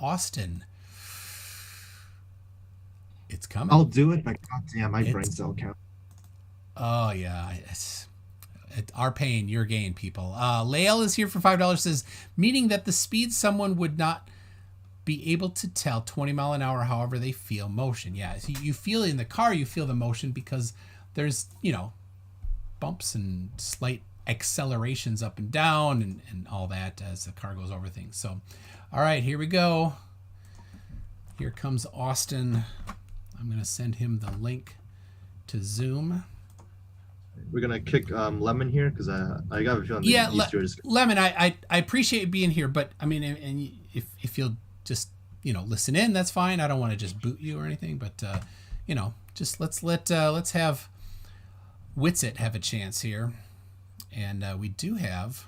Austin. It's coming. I'll do it, but goddamn, my brain cell count. Oh yeah, our pain, your gain, people. Lael is here for $5. Says, meaning that the speed someone would not be able to tell 20 mile an hour, however they feel motion. Yeah, so you feel in the car, you feel the motion because there's, bumps and slight accelerations up and down and all that as the car goes over things. So, all right, here we go. Here comes Austin. I'm going to send him the link to Zoom. We're gonna kick Lemon here because I got a feeling. Yeah, Lemon, I appreciate you being here, but I mean, and if you'll just listen in, that's fine. I don't want to just boot you or anything, but just let's have Witsit have a chance here, and we do have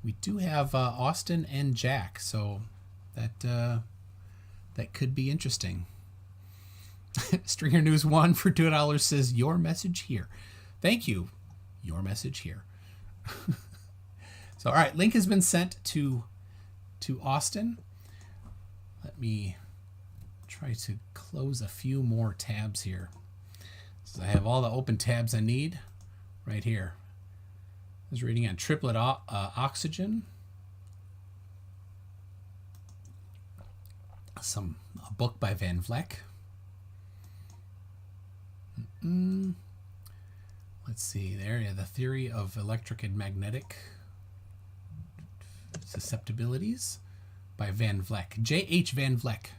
Austin and Jack, so that could be interesting. Stringer News 1 for $2 says, your message here. Thank you. Your message here. So, all right. Link has been sent to Austin. Let me try to close a few more tabs here. So I have all the open tabs I need right here. I was reading on triplet oxygen. A book by Van Vleck. Let's see there. Yeah, the theory of electric and magnetic susceptibilities by Van Vleck. J.H. Van Vleck.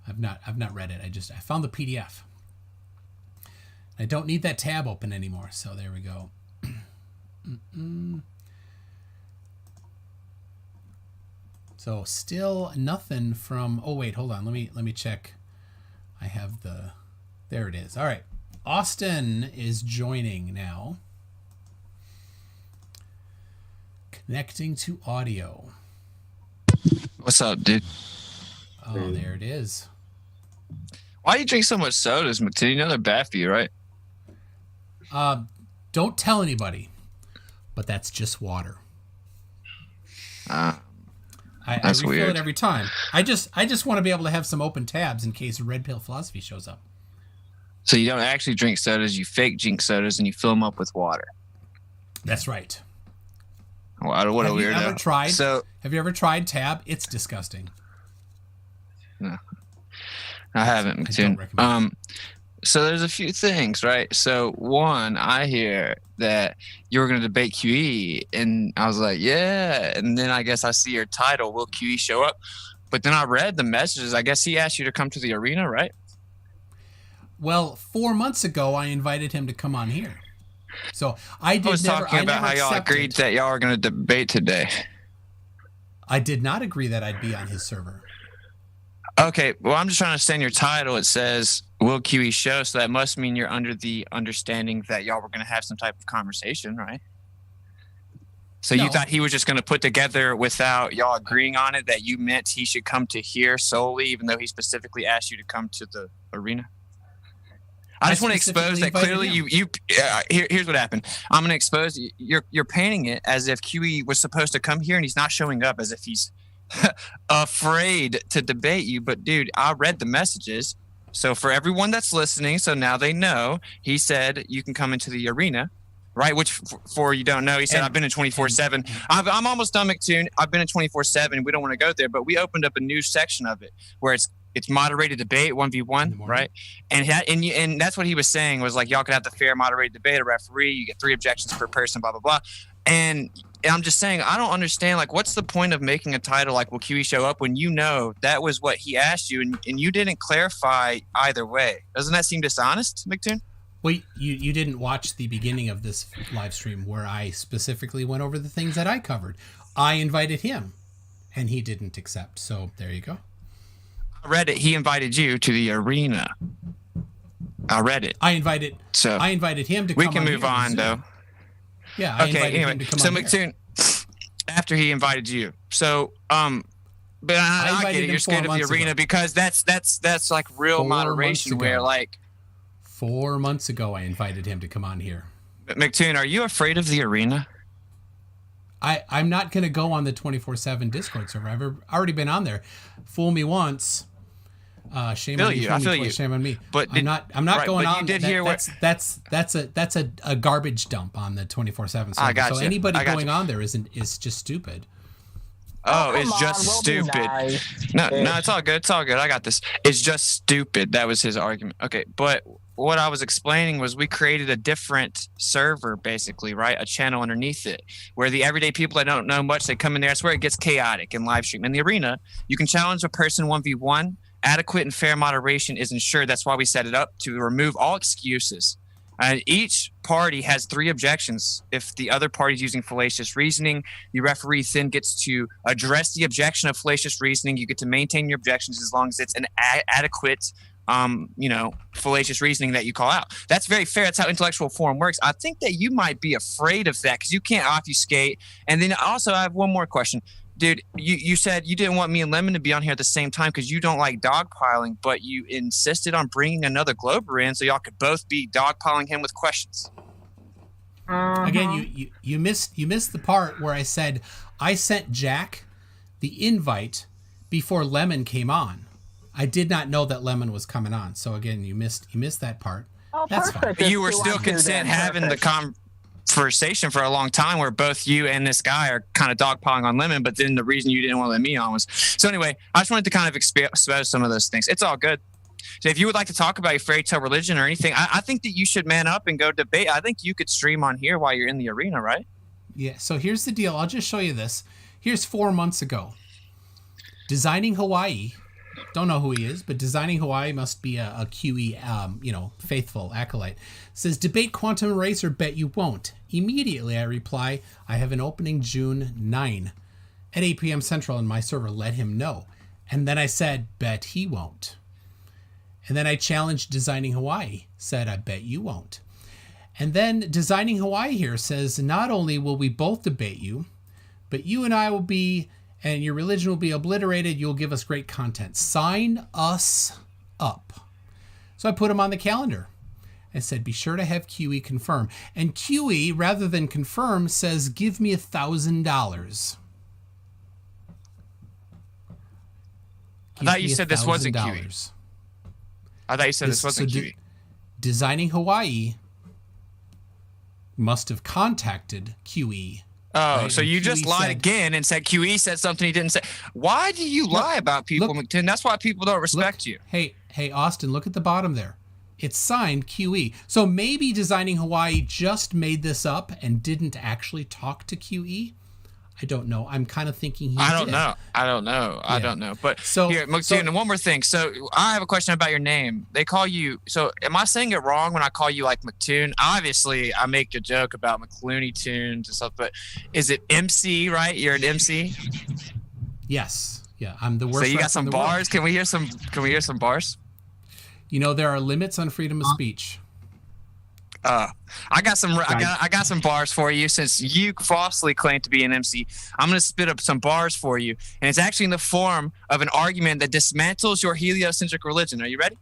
I've not read it. I found the PDF. I don't need that tab open anymore. So there we go. So still nothing from. Oh wait, hold on. Let me check. I have the. There it is. All right. Austin is joining now. Connecting to audio. What's up, dude? Oh, there it is. Why do you drink so much sodas, McToon? You know they're bad for you, right? Don't tell anybody, but that's just water. That's I refill weird. it every time. I just want to be able to have some open tabs in case Red Pill Philosophy shows up. So you don't actually drink sodas, you fake drink sodas, and you fill them up with water. That's right. Wow, what a weirdo. Have you ever tried Tab? It's disgusting. No, I haven't, McToon. So there's a few things, right? So one, I hear that you were going to debate QE, and I was like, yeah. And then I guess I see your title, Will QE Show Up? But then I read the messages. I guess he asked you to come to the arena, right? Well, 4 months ago, I invited him to come on here. So I was talking about how y'all agreed that y'all are going to debate today. I did not agree that I'd be on his server. Okay, well, I'm just trying to understand your title. It says Will QE Show, so that must mean you're under the understanding that y'all were going to have some type of conversation, right? So you thought he was just going to put together without y'all agreeing on it, that you meant he should come to here solely, even though he specifically asked you to come to the arena? I just want to expose that clearly here's what happened. I'm going to expose you're painting it as if QE was supposed to come here and he's not showing up, as if he's afraid to debate you. But dude, I read the messages. So for everyone that's listening, so now they know, he said you can come into the arena, right? Which for you don't know, he said, I've been in 24/7. I'm almost done, McToon. I've been in 24/7. We don't want to go there, but we opened up a new section of it where it's moderated debate, 1v1, right? And that's what he was saying, was like, y'all could have the fair moderated debate, a referee, you get 3 objections per person, blah, blah, blah. And I'm just saying, I don't understand, like, what's the point of making a title like Will QE Show Up when you know that was what he asked you and you didn't clarify either way? Doesn't that seem dishonest, McToon? Well, you didn't watch the beginning of this live stream where I specifically went over the things that I covered. I invited him, and he didn't accept. So there you go. I read it. He invited you to the arena. I read it. I invited him to come on. We can move on, though. Yeah, I invited him to come on. So McToon, after he invited you, but I get it. You're scared of the arena because that's like real moderation where, like, 4 months ago I invited him to come on here. McToon, are you afraid of the arena? I'm not going to go on the 24/7 Discord server. I've already been on there. Fool me once. Shame on you. I feel you. Shame on me. But I'm not going on. You did hear that's a garbage dump on the 24/7 server. I got so you. anybody going on there is just stupid. Oh, it's just stupid. No, it's all good. It's all good. I got this. It's just stupid. That was his argument. Okay, but what I was explaining was we created a different server, basically, right? A channel underneath it, where the everyday people that don't know much, they come in there. That's where it gets chaotic in live stream. In the arena, you can challenge a person 1v1. Adequate and fair moderation is ensured. That's why we set it up, to remove all excuses. Each party has 3 objections. If the other party is using fallacious reasoning, the referee then gets to address the objection of fallacious reasoning. You get to maintain your objections as long as it's an adequate, fallacious reasoning that you call out. That's very fair. That's how intellectual forum works. I think that you might be afraid of that because you can't obfuscate. And then also, I have one more question. Dude, you said you didn't want me and Lemon to be on here at the same time because you don't like dogpiling, but you insisted on bringing another Glober in so y'all could both be dogpiling him with questions. Again, you missed the part where I said I sent Jack the invite before Lemon came on. I did not know that Lemon was coming on. So again, you missed that part. Oh, that's perfect. fine. You were still content having the conversation for a long time where both you and this guy are kind of dogpiling on Lemon, but then the reason you didn't want to let me on was so anyway. I just wanted to kind of expose some of those things. It's all good. So if you would like to talk about your fairy tale religion or anything, I think that you should man up and go debate. I think you could stream on here while you're in the arena, right? Yeah. So here's the deal. I'll just show you this. Here's 4 months ago. Designing Hawaii. Don't know who he is, but Designing Hawaii must be a QE, faithful acolyte. Says, debate quantum race or bet you won't. Immediately I reply, I have an opening June 9 at 8 p.m. Central in my server. Let him know. And then I said, bet he won't. And then I challenged Designing Hawaii. Said, I bet you won't. And then Designing Hawaii here says, not only will we both debate you, but you and I will be... and your religion will be obliterated. You'll give us great content. Sign us up. So I put him on the calendar and said, be sure to have QE confirm. And QE, rather than confirm, says, give me $1,000. I thought you said this wasn't QE. I thought you said this wasn't QE. Designing Hawaii must have contacted QE. Oh, right? so you QE just lied again and said QE said something he didn't say. Why do you lie about people, McToon? That's why people don't respect you. Hey, Austin, look at the bottom there. It's signed QE. So maybe Designing Hawaii just made this up and didn't actually talk to QE. I don't know. I'm kind of thinking he did. I don't know. But so, here, McToon, and one more thing. So I have a question about your name. They call you, so am I saying it wrong when I call you like McToon? Obviously, I make a joke about McClooney tunes and stuff, but is it MC, right? You're an MC? Yes. Yeah, I'm the worst. So you got some bars? World. Can we hear some bars? There are limits on freedom of speech. I got some bars for you since you falsely claim to be an MC. I'm going to spit up some bars for you, and it's actually in the form of an argument that dismantles your heliocentric religion. Are you ready?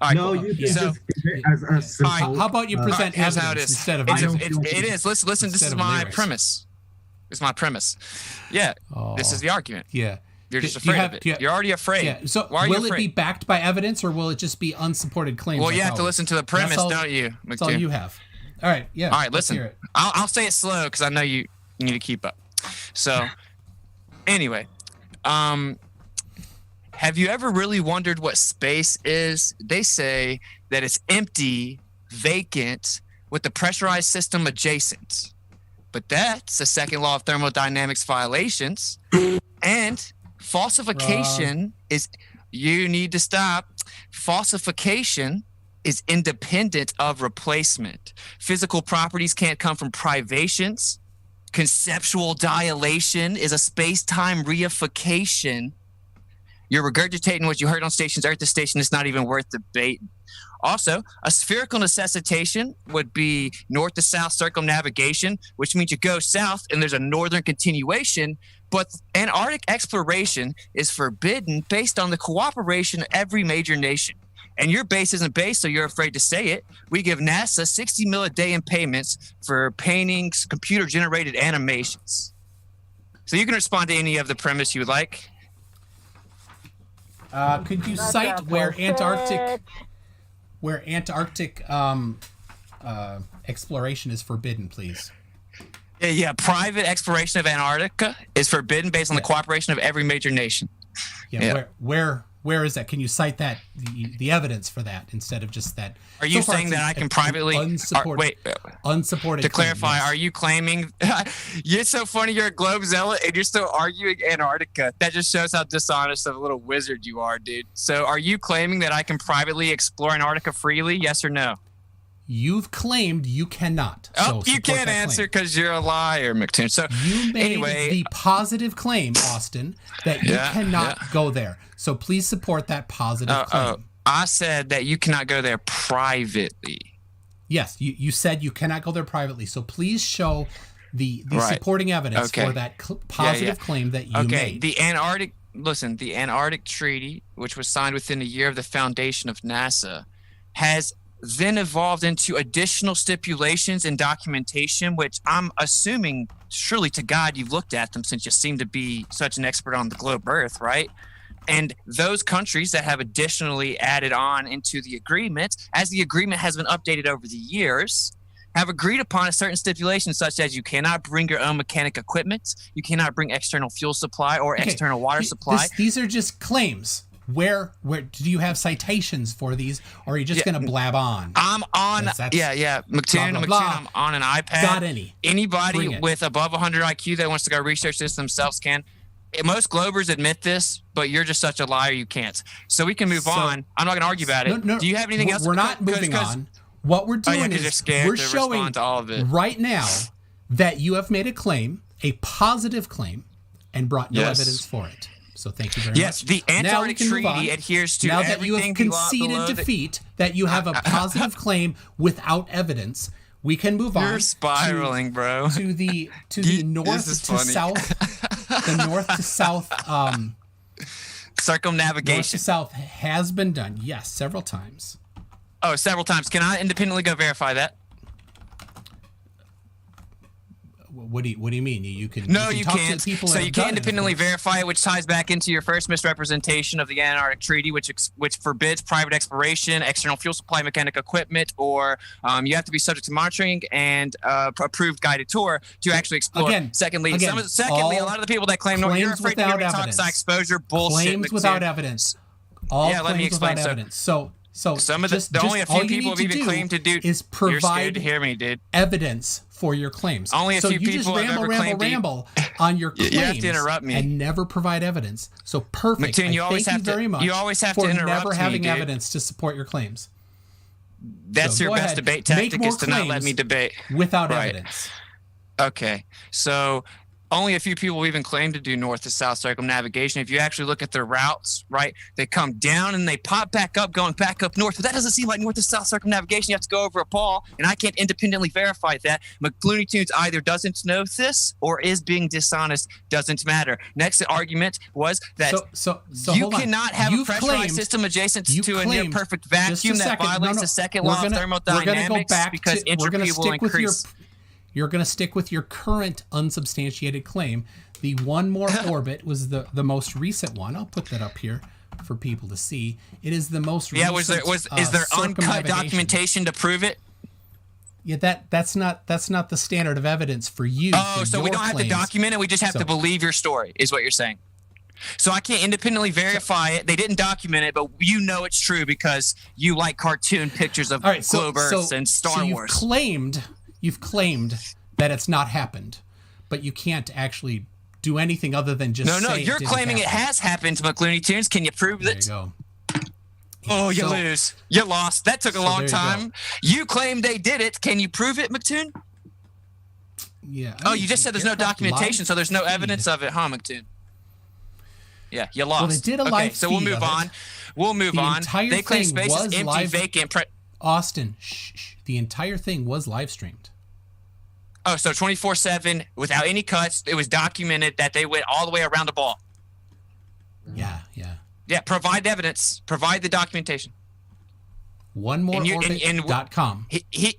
All right, no, cool. you can just as all right, how about you present here's evidence how it is. instead of it is. Listen. This is my premise. It's my premise. Yeah, this is the argument. Yeah. You're just afraid of it. You're already afraid. Yeah. So why are will you afraid? it be backed by evidence or will it just be unsupported claims? Well, you have to listen to the premise, don't you, McToon? That's all you have. All right. Yeah. All right. Listen. I'll say it slow because I know you need to keep up. So, anyway, have you ever really wondered what space is? They say that it's empty, vacant, with the pressurized system adjacent. But that's the second law of thermodynamics violations. And falsification is, you need to stop. Falsification is independent of replacement. Physical properties can't come from privations. Conceptual dilation is a space-time reification. You're regurgitating what you heard on stations Earth to station. It's not even worth debating. Also, a spherical necessitation would be north to south circumnavigation, which means you go south and there's a northern continuation, but Antarctic exploration is forbidden based on the cooperation of every major nation. and your base isn't based, so you're afraid to say it. We give NASA $60 million a day in payments for paintings, computer-generated animations. So you can respond to any of the premise you would like. Could you cite where Antarctic exploration is forbidden, please? Yeah, private exploration of Antarctica is forbidden based on the cooperation of every major nation. Yeah. Where is that? Can you cite that the evidence for that instead of just that? Are you saying that I can privately unsupported? To clarify, claim, yes. are you claiming? You're so funny. You're a globe zealot, and you're still arguing Antarctica. That just shows how dishonest of a little wizard you are, dude. So, are you claiming that I can privately explore Antarctica freely? Yes or no? You've claimed you cannot. Oh, so you can't answer because you're a liar, McToon. So you made anyway, the positive claim, Austin, that you cannot go there. So please support that positive claim. I said that you cannot go there privately. Yes, you said you cannot go there privately. So please show the supporting evidence for that positive claim that you made. The Antarctic Treaty, which was signed within a year of the foundation of NASA, has then evolved into additional stipulations and documentation, which I'm assuming, surely to God, you've looked at them since you seem to be such an expert on the globe Earth, right? And those countries that have additionally added on into the agreement, as the agreement has been updated over the years, have agreed upon a certain stipulation such as you cannot bring your own mechanic equipment, you cannot bring external fuel supply or external water supply. These are just claims. Where do you have citations for these, or are you just going to blab on? I'm on, McToon, I'm on an iPad. Got any? Anybody with above 100 IQ that wants to go research this themselves can. Most Globers admit this, but you're just such a liar you can't. So we can move on. I'm not going to argue about it. No, do you have anything else? We're not moving on. What we're doing is we're showing to all of it. Right now that you have made a claim, a positive claim, and brought no evidence for it. So thank you very much. Yes, the Antarctic Treaty adheres to everything. Now that you have conceded defeat, that you have a positive claim without evidence, we can move on. You're spiraling, bro. To the north to south, the north to south circumnavigation. North to south has been done. Yes, several times. Oh, several times. Can I independently go verify that? What do you mean? You can. No, you can't. So you can't independently verify it, which ties back into your first misrepresentation of the Antarctic Treaty, which forbids private exploration, external fuel supply, mechanic equipment, or you have to be subject to monitoring and approved guided tour to actually explore. Secondly, a lot of the people that claim you're afraid to hear me talk about exposure bullshit. Claims without evidence. Let me explain. So some of the only a few people have even claimed to do is provide you're scared to hear me, dude. Evidence for your claims. Only a few people have ever claimed ramble on your claims. You have to interrupt me and never provide evidence. So perfect. McToon, you always have to. Very much you always have to interrupt me, never having dude. evidence to support your claims. That's your best debate tactic is to not let me debate without evidence. Okay, so only a few people have even claimed to do north to south circumnavigation. If you actually look at their routes, right, they come down and they pop back up, going back up north. But that doesn't seem like north to south circumnavigation. You have to go over a ball, and I can't independently verify that. McLooney Tunes either doesn't know this or is being dishonest. Doesn't matter. Next argument was that you cannot have a pressurized system adjacent to a near perfect vacuum that violates the second law of thermodynamics because entropy will increase. You're going to stick with your current unsubstantiated claim. The one more orbit was the most recent one. I'll put that up here for people to see. It is the most recent. Yeah, is there uncut documentation to prove it? Yeah, that's not the standard of evidence for you. Oh, so we don't have to document it. We just have to believe your story, is what you're saying. So I can't independently verify it. They didn't document it, but you know it's true because you like cartoon pictures of globe Earths and Star Wars. You've claimed that it's not happened, but you can't actually do anything other than just say it you're claiming it has happened, McLooney Tunes. Can you prove that? There you go. Oh, you lose. You lost. That took a long time. You claim they did it. Can you prove it, McToon? Yeah. You just said there's no documentation, so there's no evidence of it, huh, McToon? Yeah, you lost. Well, they did a live so we'll move on. We'll move on. They claim space is empty, vacant. Austin, shh. The entire thing was live streamed. Oh, so 24/7 without any cuts. It was documented that they went all the way around the ball. Yeah. Yeah, provide evidence. Provide the documentation. onemooreorbit.com.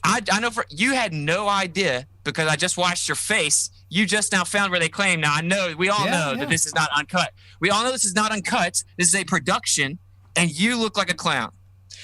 I know you had no idea because I just watched your face. You just now found where they claim. Now I know we all know that this is not uncut. We all know this is not uncut. This is a production, and you look like a clown.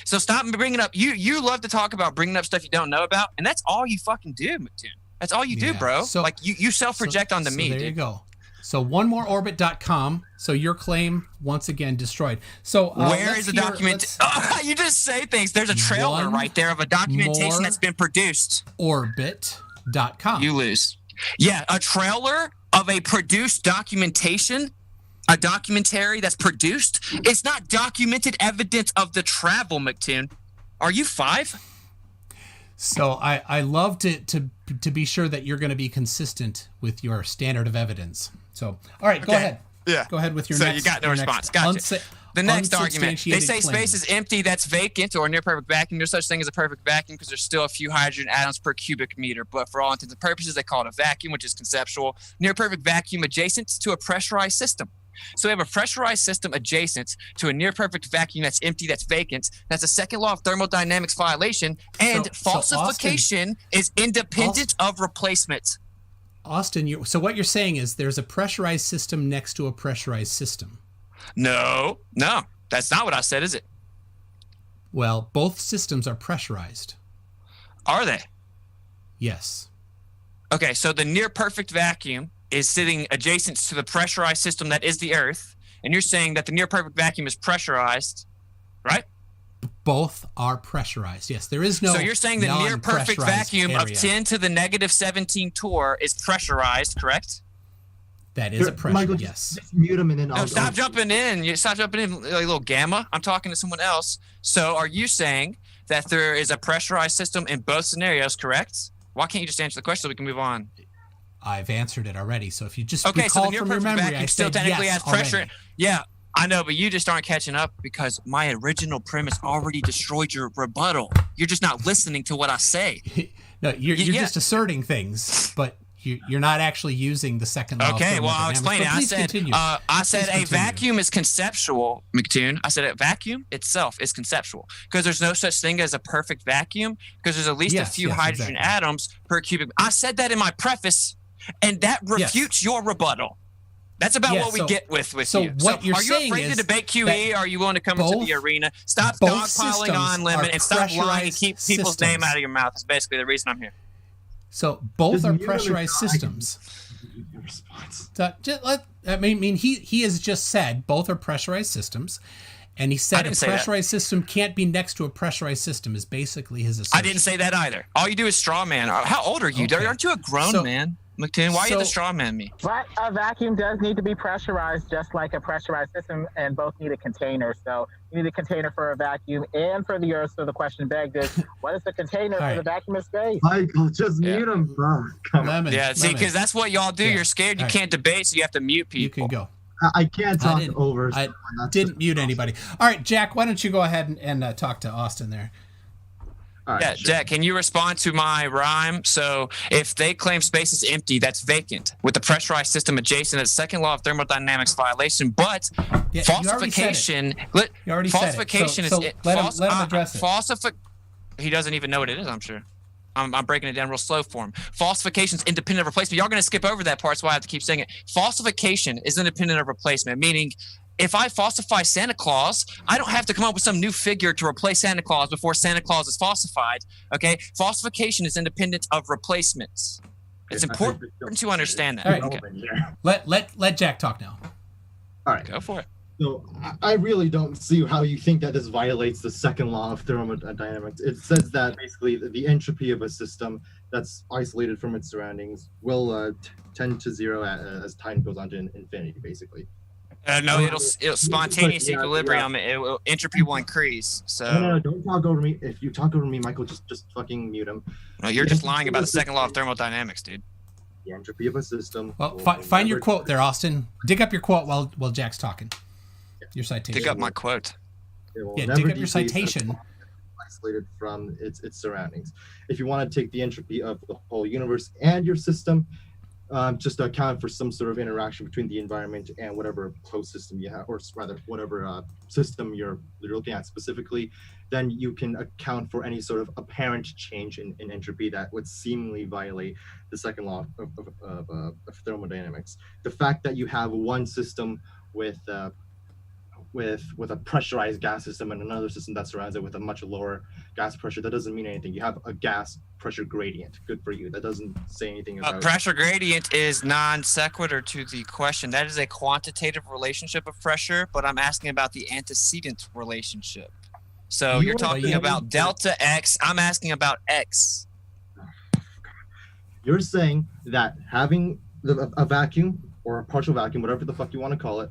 So stop bringing up. You love to talk about bringing up stuff you don't know about, and that's all you fucking do, McToon. That's all you do, bro. So like you self-project onto me. There dude. you go. So onemooreorbit.com. So your claim once again destroyed. So where is the document? You just say things. There's a trailer right there of a documentation that's been produced. Orbit.com. You lose. Yeah, a trailer of a produced documentation, a documentary that's produced. It's not documented evidence of the travel, McToon. Are you 5? So I love to be sure that you're going to be consistent with your standard of evidence. So, all right, go ahead. Yeah. Go ahead with your so next. you got no response. Gotcha. The next argument. They say space is empty, that's vacant, or near perfect vacuum. There's such thing as a perfect vacuum because there's still a few hydrogen atoms per cubic meter. But for all intents and purposes, they call it a vacuum, which is conceptual. Near perfect vacuum adjacent to a pressurized system. So we have a pressurized system adjacent to a near perfect vacuum that's empty, that's vacant. That's a second law of thermodynamics violation. And falsification is independent of replacement. Austin, so what you're saying is there's a pressurized system next to a pressurized system. No, that's not what I said, is it? Well, both systems are pressurized. Are they? Yes. Okay, so the near perfect vacuum is sitting adjacent to the pressurized system that is the Earth, and you're saying that the near perfect vacuum is pressurized, right? Both are pressurized. Yes, there is no. So you're saying the near perfect vacuum area. of 10 to the negative 17 torr is pressurized, correct? That is a pressure. Michael, yes. Just mute him and then. No, stop jumping in. You stop jumping in, like little gamma. I'm talking to someone else. So are you saying that there is a pressurized system in both scenarios, correct? Why can't you just answer the question so we can move on? I've answered it already. So if you just okay, so the recall near from your perfect memory, vacuum I still said technically yes has pressure. already. Yeah, I know, but you just aren't catching up because my original premise already destroyed your rebuttal. You're just not listening to what I say. No, you're just asserting things, but you're not actually using the second law. Okay, well, I'll explain it. I said a vacuum is conceptual, McToon. I said a vacuum itself is conceptual because there's no such thing as a perfect vacuum because there's at least a few hydrogen atoms per cubic. I said that in my preface, and that refutes your rebuttal. That's about what we get with you. So what you're saying is, are you afraid to debate QE? Are you willing to come into the arena? Stop dogpiling on Lemon and stop lying and keep people's name out of your mouth. That's basically the reason I'm here. So both are pressurized systems. I mean, he has just said both are pressurized systems, and he said a pressurized system can't be next to a pressurized system is basically his assertion. I didn't say that either. All you do is straw man. How old are you? Okay. Aren't you a grown man? McToon, why are you the straw man me? But a vacuum does need to be pressurized just like a pressurized system, and both need a container. So you need a container for a vacuum and for the Earth. So the question begged is, what is the container for the vacuum of space? Michael, just mute him, bro. See, because that's what y'all do. You're scared you can't debate, so you have to mute people. You can go. I can't talk over. I didn't mute anybody. All right, Jack, why don't you go ahead and talk to Austin there? Right, yeah, sure. Jack, can you respond to my rhyme? So if they claim space is empty, that's vacant. With the pressurized system adjacent, it's second law of thermodynamics violation. But falsification, falsification is let him address it. He doesn't even know what it is, I'm sure. I'm breaking it down real slow for him. Falsification is independent of replacement. Y'all going to skip over that part, so I have to keep saying it. Falsification is independent of replacement, meaning if I falsify Santa Claus, I don't have to come up with some new figure to replace Santa Claus before Santa Claus is falsified. Okay, falsification is independent of replacements. It's important to understand that. All right. Okay. Let Jack talk now. All right, go for it. So I really don't see how you think that this violates the second law of thermodynamics. It says that basically the entropy of a system that's isolated from its surroundings will tend to zero as time goes on to infinity, basically. No, it'll spontaneous equilibrium. Entropy will increase. So no, don't talk over me. If you talk over me, Michael, just fucking mute him. No, you're just lying about the second law of thermodynamics, dude. The entropy of a system. Well, find your quote there, Austin. Dig up your quote while Jack's talking. Your citation. Dig up my quote. Yeah, dig up your citation. Isolated from its surroundings. If you want to take the entropy of the whole universe and your system, just to account for some sort of interaction between the environment and whatever closed system you have, or rather whatever system you're looking at specifically, then you can account for any sort of apparent change in entropy that would seemingly violate the second law of thermodynamics. The fact that you have one system with a pressurized gas system and another system that surrounds it with a much lower gas pressure, that doesn't mean anything. You have a gas pressure gradient. Good for you. That doesn't say anything about pressure gradient is non sequitur to the question. That is a quantitative relationship of pressure, but I'm asking about the antecedent relationship. So you're talking about delta X. I'm asking about X. You're saying that having a vacuum or a partial vacuum, whatever the fuck you want to call it,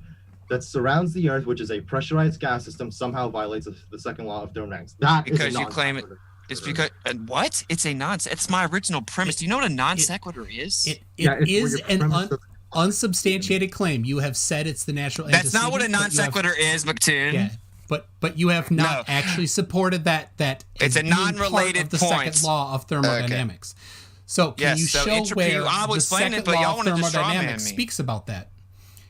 that surrounds the Earth, which is a pressurized gas system, somehow violates the second law of thermodynamics. That because you claim it. It's because what? It's a non. It's my original premise. Do you know what a non sequitur is? It is an unsubstantiated claim. You have said it's the natural. That's not what a non sequitur is, McToon. Yeah, but you have not actually supported that. It's a non-related of the second law of thermodynamics. Okay. So can you show where the second law of thermodynamics speaks about that?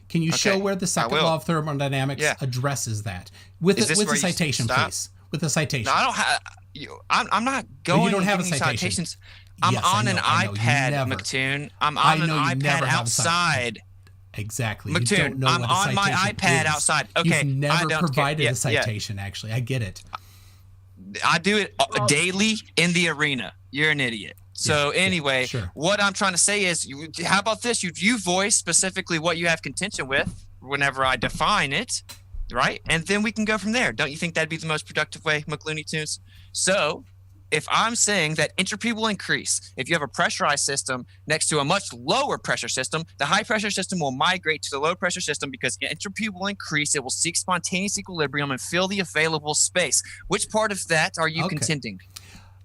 Can you show where the second law of thermodynamics addresses that with a citation, please? With a citation. No, I don't have. I'm not going. You don't have a citation. Citations. I'm on an iPad, McToon. I'm on an iPad outside. Exactly. McToon, I'm on my iPad outside. Okay. You've never provided a citation. Actually, I get it. I do it daily in the arena. You're an idiot. So anyway, what I'm trying to say is, how about this? You voice specifically what you have contention with whenever I define it, right? And then we can go from there. Don't you think that'd be the most productive way, McLooney Tunes? So if I'm saying that entropy will increase, if you have a pressurized system next to a much lower pressure system, the high pressure system will migrate to the low pressure system because entropy will increase. It will seek spontaneous equilibrium and fill the available space. Which part of that are you contending?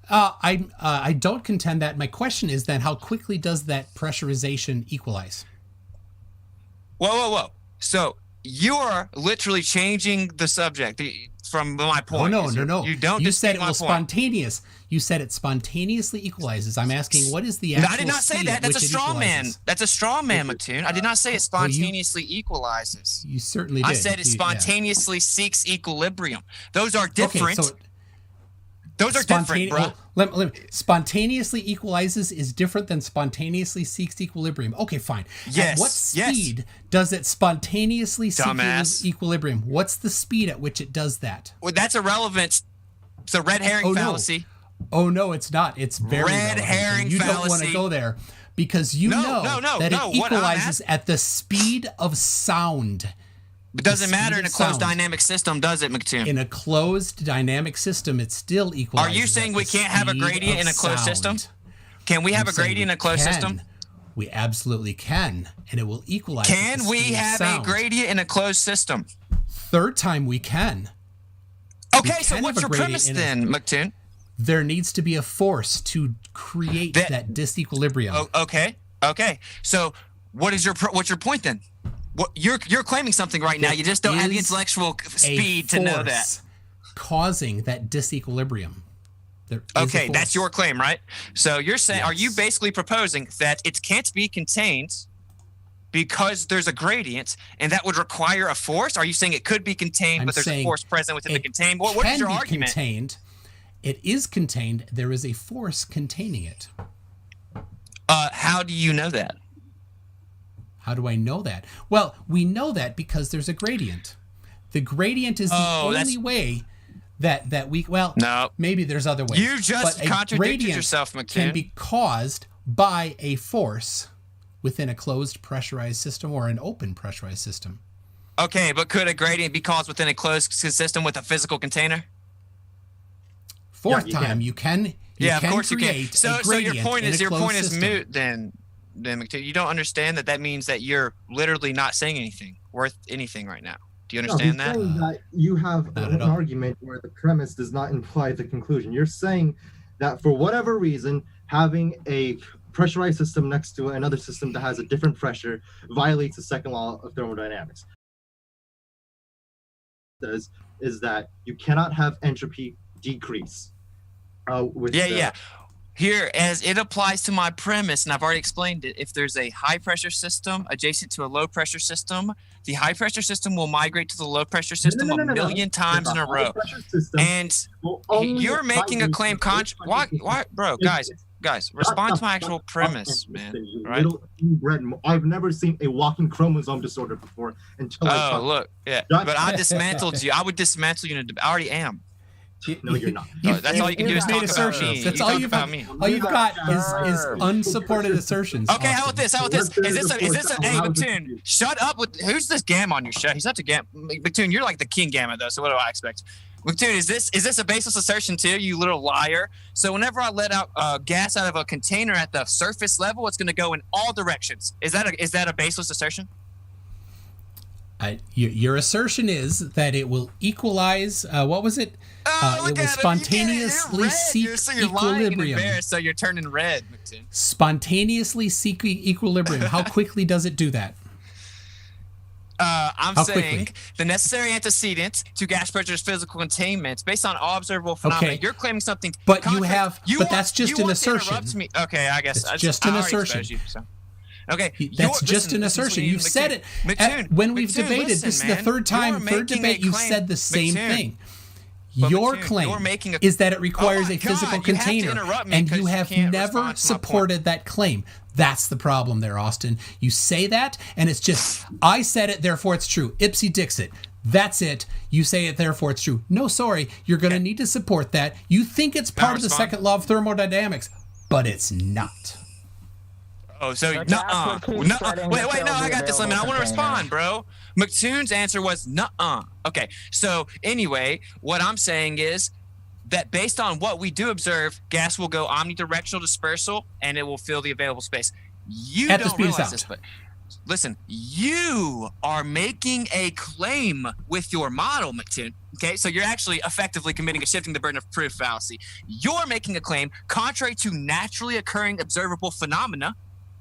I don't contend that. My question is then, how quickly does that pressurization equalize? Whoa. So you're literally changing the subject from my point. Oh, no. You don't. You said it was spontaneous. You said it spontaneously equalizes. I'm asking, what is the actual I did not say that. That's a straw man. That's a straw man, McToon. I did not say it spontaneously equalizes. You certainly did. I said it spontaneously seeks equilibrium. Those are different. Okay, so those are different, bro. Spontaneously equalizes is different than spontaneously seeks equilibrium. Okay, fine. Yes. At what speed does it spontaneously seek equilibrium? What's the speed at which it does that? Well, that's irrelevant. It's a red herring fallacy. Oh, no, it's not. It's very red herring you fallacy. You don't want to go there because you know that it equalizes at the speed of sound. It doesn't matter in a closed dynamic system, does it, McToon? In a closed dynamic system, it still equalizes. Are you saying we can't have a gradient in a closed system? Can we have a gradient in a closed system? We absolutely can, and it will equalize. Can we have a gradient in a closed system? Third time we can. Okay, so what's your premise then, McToon? There needs to be a force to create that disequilibrium. Okay. So what's your point then? What, you're claiming something right now. You just don't have the intellectual speed to know that. Causing that disequilibrium. Okay, that's your claim, right? So you're saying, are you basically proposing that it can't be contained because there's a gradient, and that would require a force? Are you saying it could be contained, but there's a force present within the contained? What is your argument? Contained. It is contained. There is a force containing it. How do you know that? How do I know that? Well, we know that because there's a gradient. The gradient is the only way that we, no, maybe there's other ways. You just contradicted yourself, McToon. Can be caused by a force within a closed pressurized system or an open pressurized system. Okay, but could a gradient be caused within a closed system with a physical container? Fourth time, you can. Of course you can. So your point is moot then. McToon, you don't understand that means that you're literally not saying anything worth anything right now. Do you understand that? That you have an argument where the premise does not imply the conclusion. You're saying that for whatever reason, having a pressurized system next to another system that has a different pressure violates the second law of thermodynamics. Is that you cannot have entropy decrease. Here, as it applies to my premise, and I've already explained it, if there's a high pressure system adjacent to a low pressure system, the high pressure system will migrate to the low pressure system a million times in a row. And you're making a claim why, bro, guys, respond to my actual premise, man. Right? I've never seen a walking chromosome disorder before until look, yeah. But I dismantled you. I would dismantle you in a I already am. No, you're not. That's all you can do is talk about me. That's all you've got. All you've got is unsupported assertions. Okay, how about this? Is this a hey, McToon, shut up with who's this Gamma on your show? He's such a Gamma. McToon, you're like the king Gamma though, so what do I expect? McToon, is this a baseless assertion too, you little liar? So whenever I let out gas out of a container at the surface level, it's gonna go in all directions. Is that a baseless assertion? Your assertion is that it will equalize. What was it? It will spontaneously seek equilibrium. So you're turning red, McToon. Spontaneously seek equilibrium. How quickly does it do that? I'm saying the necessary antecedent to gas pressure's physical containment based on all observable phenomena. Okay. You're claiming something. But that's just an assertion. Okay, I guess it's just an assertion. Okay, that's just an assertion. You've said it when we've debated. This is the third debate you've said the same thing. Your claim is that it requires a physical container, and you have never supported that claim. That's the problem there, Austin. You say that, and it's just, I said it, therefore it's true. Ipsy Dixit. That's it. You say it, therefore it's true. No, sorry. You're going to need to support that. You think it's part of the second law of thermodynamics, but it's not. Oh, so wait, no, I got this limit. I want to respond, bro. McToon's answer was nuh-uh. Okay, so anyway, what I'm saying is that based on what we do observe, gas will go omnidirectional dispersal, and it will fill the available space. You don't realize this, but listen, you are making a claim with your model, McToon. Okay, so you're actually effectively committing a shifting the burden of proof fallacy. You're making a claim contrary to naturally occurring observable phenomena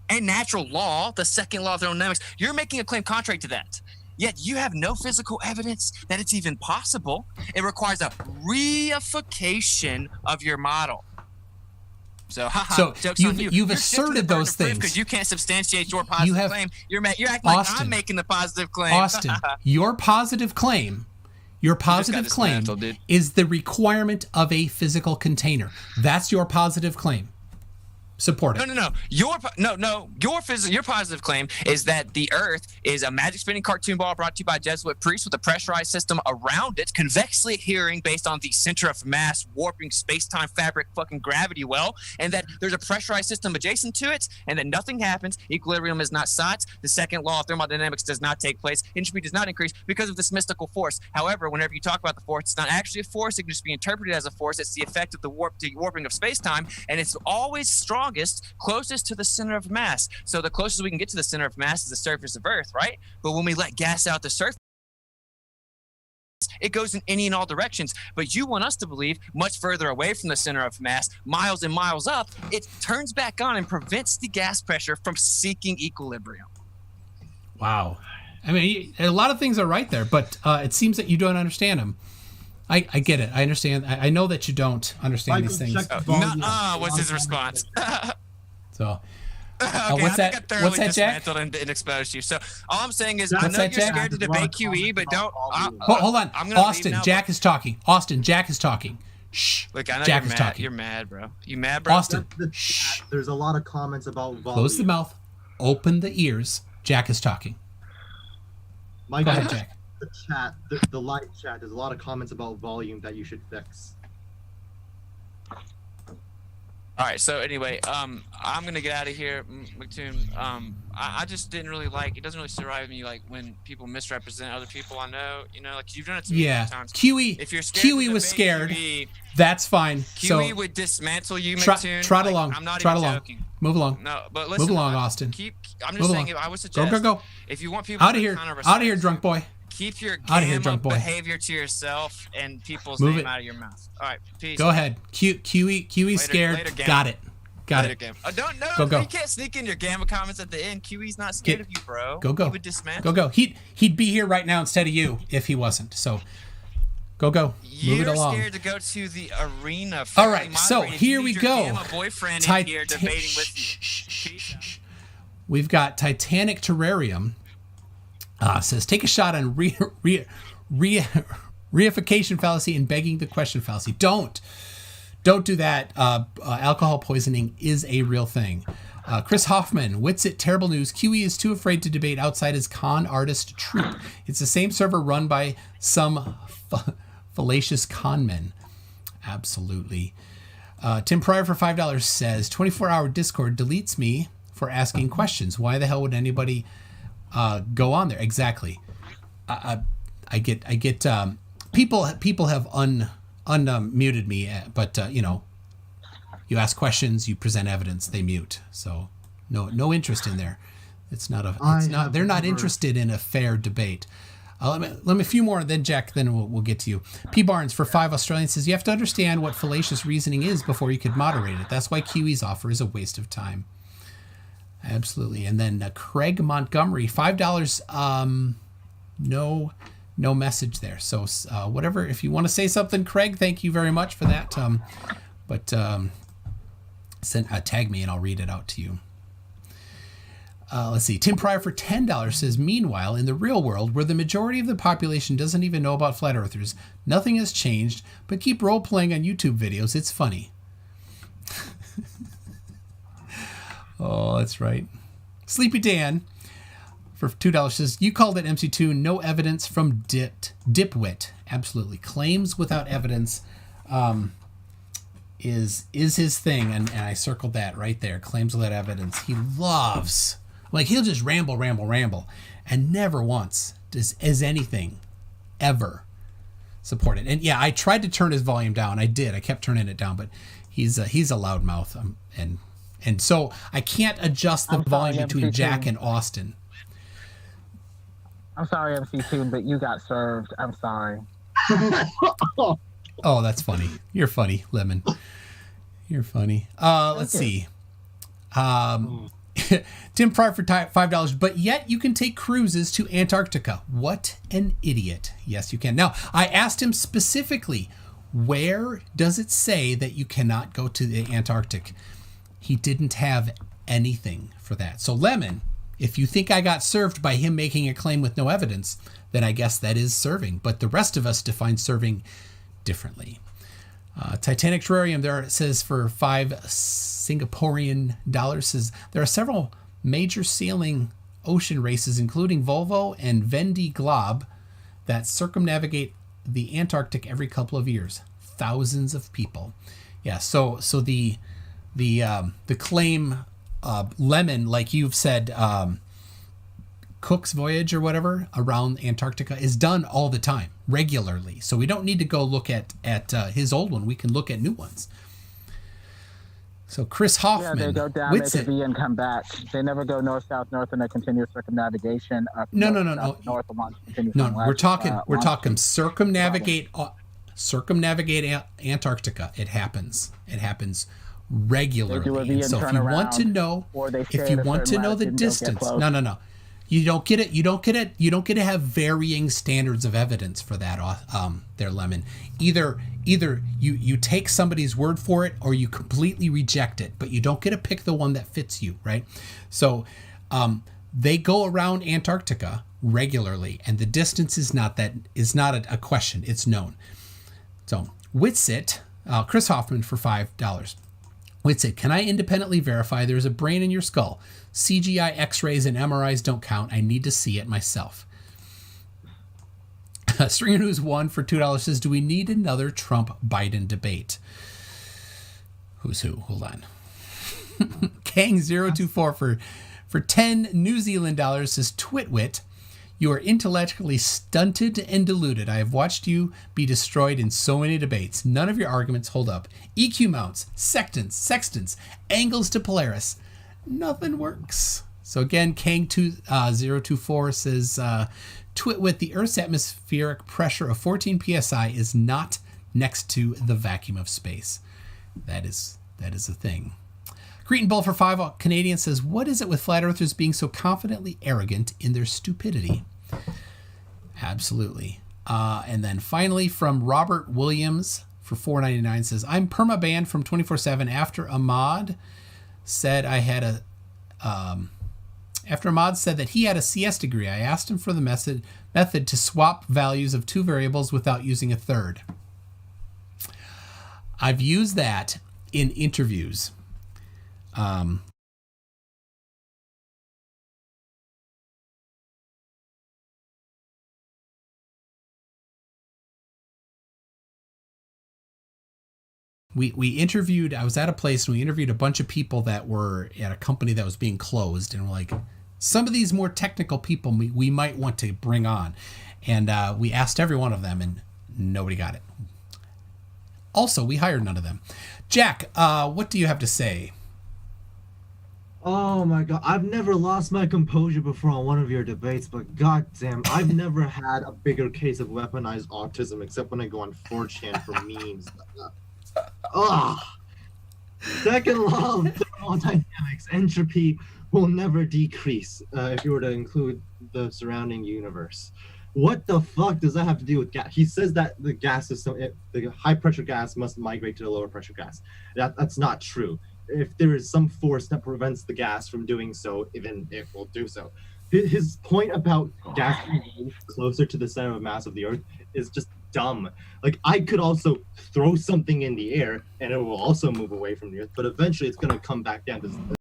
and natural law, the second law of thermodynamics. You're making a claim contrary to that. Yet you have no physical evidence that it's even possible. It requires a reification of your model. So you've asserted those things because you can't substantiate your positive claim. You're acting like I'm making the positive claim. Austin, your positive claim is the requirement of a physical container. That's your positive claim. Support it. No. Your positive claim is that the Earth is a magic spinning cartoon ball brought to you by Jesuit priests with a pressurized system around it, convexly adhering based on the center of mass, warping space-time fabric, fucking gravity well, and that there's a pressurized system adjacent to it, and that nothing happens. Equilibrium is not sought. The second law of thermodynamics does not take place. Entropy does not increase because of this mystical force. However, whenever you talk about the force, it's not actually a force. It can just be interpreted as a force. It's the effect of the warping of space-time, and it's always strong. Closest to the center of mass. So the closest we can get to the center of mass is the surface of Earth, right? But when we let gas out the surface, it goes in any and all directions. But you want us to believe much further away from the center of mass, miles and miles up, it turns back on and prevents the gas pressure from seeking equilibrium. Wow. I mean, a lot of things are right there, but it seems that you don't understand them. I get it. I understand. I know that you don't understand these things. Was his response. So, okay, what's that? What's that, Jack? And exposed you. So all I'm saying is, I know you're scared to debate QE, but don't. Hold on, Austin. Jack is talking. Austin. Jack is talking. Shh. Look, I know Jack you're is mad. talking. You're mad, bro. You mad, bro? Austin. Shh. There's a lot of comments about volume. Close the mouth. Open the ears. Jack is talking. Go ahead, Jack. The chat, the live chat, there's a lot of comments about volume that you should fix. All right, so anyway, I'm gonna get out of here, McToon. I just didn't really like. It doesn't really sit right with me, like when people misrepresent other people. I know, like you've done it to me many times. QE. If you're scared, QE was scared. That's fine. QE would dismantle you, McToon. Trot along. I'm not even joking. Move along. No, but listen. Move along, Austin. I'm just saying. I would suggest. Go. If you want people out of here, out of here, drunk boy. Keep your Gamma behavior to yourself and people's name out of your mouth. All right, peace. Go ahead. QE scared. Later, got it. Don't know. Go. You can't sneak in your Gamma comments at the end. QE's not scared of you, bro. Go. He would dismantle. Go. He'd be here right now instead of you if he wasn't. So Go. Move You're it along. scared to go to the arena. All right, so Moderated. here You we need go. your gamma boyfriend in here debating with you. We've got Titanic Terrarium. Says, take a shot on reification fallacy and begging the question fallacy. Don't do that. Alcohol poisoning is a real thing. Chris Hoffman, Witsit, terrible news. QE is too afraid to debate outside his con artist troupe. It's the same server run by some fallacious con men. Absolutely. Tim Pryor for $5 says, 24-hour Discord deletes me for asking questions. Why the hell would anybody go on there? Exactly. I get people have unmuted me, but you ask questions, you present evidence, they mute. So no interest in there. They're not interested in a fair debate. Let me a few more, then Jack, then we'll get to you. P Barnes for $5 Australian says, you have to understand what fallacious reasoning is before you could moderate it. That's why Kiwi's offer is a waste of time. Absolutely. And then Craig Montgomery, $5. No message there. So whatever, if you want to say something, Craig, thank you very much for that. Tag me and I'll read it out to you. Let's see. Tim Pryor for $10 says, meanwhile, in the real world, where the majority of the population doesn't even know about flat earthers, nothing has changed, but keep role-playing on YouTube videos. It's funny. Oh, that's right. Sleepy Dan for $2 says, you called it MC2, no evidence from Dipwit. Absolutely. Claims without evidence is his thing, and I circled that right there. Claims without evidence. He loves, he'll just ramble, and never once is anything ever supported. And yeah, I tried to turn his volume down. I did. I kept turning it down, but he's a loudmouth, and so I can't adjust the volume between Jack and Austin. I'm sorry, MC2, but you got served. I'm sorry. Oh, that's funny. You're funny, Lemon. You're funny. Let's see. Tim Pryor for $5, but yet you can take cruises to Antarctica. What an idiot. Yes, you can. Now, I asked him specifically, where does it say that you cannot go to the Antarctic? He didn't have anything for that. So, Lemon, if you think I got served by him making a claim with no evidence, then I guess that is serving. But the rest of us define serving differently. Titanic Terrarium there says for $5 Singaporean dollars says there are several major sailing ocean races, including Volvo and Vendée Globe, that circumnavigate the Antarctic every couple of years. Thousands of people. Yeah. So the claim, Lemon, like you've said, Cook's Voyage or whatever around Antarctica is done all the time, regularly. So we don't need to go look at his old one. We can look at new ones. So Chris Hoffman. Yeah, they go down, make a V and come back. They never go north, south, north in a continuous circumnavigation. No. North of continuous no, we're talking circumnavigate Antarctica. It happens regularly. And so if you want to know, the distance, no. You don't get it. You don't get to have varying standards of evidence for that. There, Lemon. Either you take somebody's word for it, or you completely reject it. But you don't get to pick the one that fits you, right? So, they go around Antarctica regularly, and the distance is not a question. It's known. So, Witsit, Chris Hoffman for $5. Witsit, can I independently verify there's a brain in your skull? CGI X-rays and MRIs don't count. I need to see it myself. Stringer News 1 for $2 says, do we need another Trump-Biden debate? Who's who? Hold on. Kang024 for 10 New Zealand dollars says, Twitwit, you are intellectually stunted and deluded. I have watched you be destroyed in so many debates. None of your arguments hold up. EQ mounts, sextants, angles to Polaris. Nothing works. So again, Kang024 says, Twitwit, the Earth's atmospheric pressure of 14 psi is not next to the vacuum of space. That is a thing. Cretan Bull for $5 Canadian says, what is it with flat earthers being so confidently arrogant in their stupidity? Absolutely. And then finally from Robert Williams for $4.99 says, I'm perma-banned from 24/7 after Ahmad said after Ahmad said that he had a CS degree. I asked him for the method to swap values of two variables without using a third. I've used that in interviews. We interviewed, I was at a place and we interviewed a bunch of people that were at a company that was being closed, and we're like, some of these more technical people we might want to bring on. And we asked every one of them and nobody got it. Also, we hired none of them. Jack, what do you have to say? Oh my god, I've never lost my composure before on one of your debates, but goddamn, I've never had a bigger case of weaponized autism except when I go on 4chan for memes. Ugh. Second law of thermodynamics, entropy will never decrease if you were to include the surrounding universe. What the fuck does that have to do with gas? He says that the gas system, the high pressure gas must migrate to the lower pressure gas. That's not true. If there is some force that prevents the gas from doing so, even it will do so. His point about gas being closer to the center of mass of the Earth is just dumb. Like, I could also throw something in the air and it will also move away from the Earth, but eventually it's going to come back down to